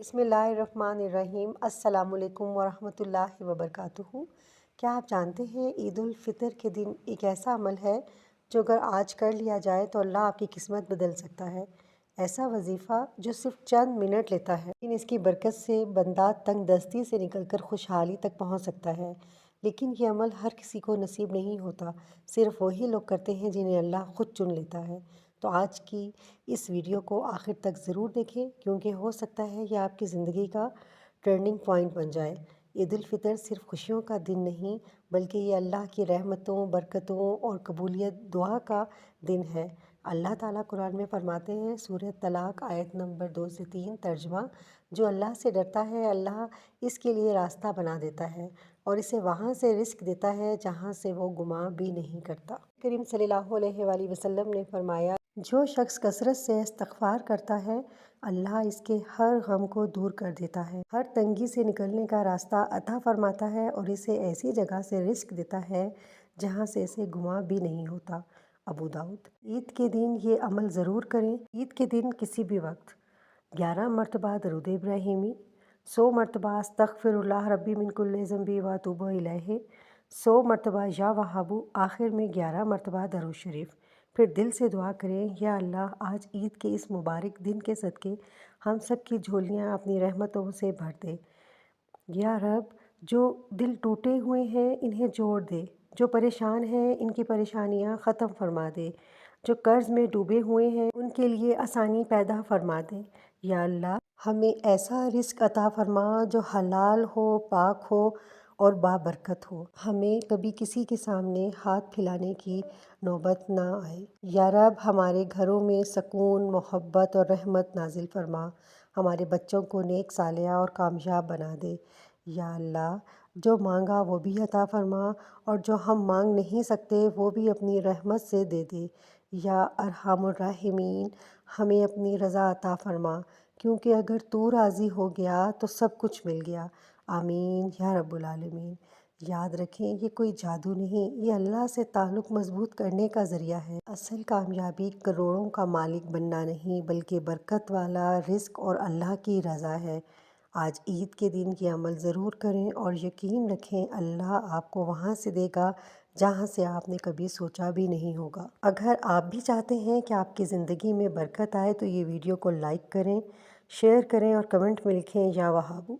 बिस्मिल्लाहिर्रहमानिर्रहीम। अस्सलाम वालेकुम वरहमतुल्लाहि वबरकातुहू। क्या आप जानते हैं ईद उल फितर के दिन एक ऐसा अमल है जो अगर आज कर लिया जाए तो अल्लाह आपकी किस्मत बदल सकता है। ऐसा वजीफ़ा जो सिर्फ चंद मिनट लेता है, लेकिन इसकी बरकत से बंदा तंग दस्ती से निकलकर खुशहाली तक पहुंच सकता है। लेकिन ये अमल हर किसी को नसीब नहीं होता, सिर्फ वही लोग करते हैं जिन्हें अल्लाह खुद चुन लेता है। तो आज की इस वीडियो को आखिर तक ज़रूर देखें, क्योंकि हो सकता है यह आपकी ज़िंदगी का टर्निंग पॉइंट बन जाए। ईद उल फितर सिर्फ खुशियों का दिन नहीं, बल्कि ये अल्लाह की रहमतों, बरकतों और कबूलियत दुआ का दिन है। अल्लाह ताला कुरान में फरमाते हैं, सूरह तलाक आयत नंबर 2 से 3 तर्जमा, जो अल्लाह से डरता है अल्लाह इसके लिए रास्ता बना देता है और इसे वहाँ से रिस्क देता है जहाँ से वो गुमान भी नहीं करता। करीम सल्लल्लाहु अलैहि वसल्लम ने फरमाया, जो शख्स कसरत से इस्तग़फ़ार करता है अल्लाह इसके हर गम को दूर कर देता है, हर तंगी से निकलने का रास्ता अता फरमाता है और इसे ऐसी जगह से रिस्क देता है जहाँ से इसे गुमा भी नहीं होता। अबू दाऊद। ईद के दिन ये अमल ज़रूर करें। ईद के दिन किसी भी वक्त 11 मरतबा दरूद इब्राहिमी, 100 मरतबा अस्तग़फ़िरुल्लाह रब्बी मिन कुल्लि ज़ंबी व अतूबु इलैहि, 100 मरतबा या वहाबू, आखिर में 11 मरतबा दरूद शरीफ। फिर दिल से दुआ करें, या अल्लाह आज ईद के इस मुबारक दिन के सदक़े हम सब की झोलियाँ अपनी रहमतों से भर दे। या रब, जो दिल टूटे हुए हैं इन्हें जोड़ दे, जो परेशान हैं इनकी परेशानियाँ ख़त्म फरमा दे, जो कर्ज़ में डूबे हुए हैं उनके लिए आसानी पैदा फरमा दे। या अल्लाह, हमें ऐसा रिज़्क़ अता फरमा जो हलाल हो, पाक हो और बाबरकत हो। हमें कभी किसी के सामने हाथ फैलाने की नौबत ना आए। या रब, हमारे घरों में सुकून, मोहब्बत और रहमत नाजिल फरमा। हमारे बच्चों को नेक, सालिहा और कामयाब बना दे। या अल्लाह, जो मांगा वो भी अता फरमा और जो हम मांग नहीं सकते वो भी अपनी रहमत से दे दे। या अरहमुर राहिमीन, हमें अपनी रज़ा अता फरमा, क्योंकि अगर तू राज़ी हो गया तो सब कुछ मिल गया। आमीन या रब्बुल आलमीन। याद रखें, ये कोई जादू नहीं, ये अल्लाह से ताल्लुक़ मज़बूत करने का ज़रिया है। असल कामयाबी करोड़ों का मालिक बनना नहीं, बल्कि बरकत वाला रिज़्क़ और अल्लाह की रज़ा है। आज ईद के दिन ये अमल ज़रूर करें और यकीन रखें अल्लाह आपको वहाँ से देगा जहाँ से आपने कभी सोचा भी नहीं होगा। अगर आप भी चाहते हैं कि आपकी ज़िंदगी में बरकत आए तो ये वीडियो को लाइक करें, शेयर करें और कमेंट में लिखें या वहाबू।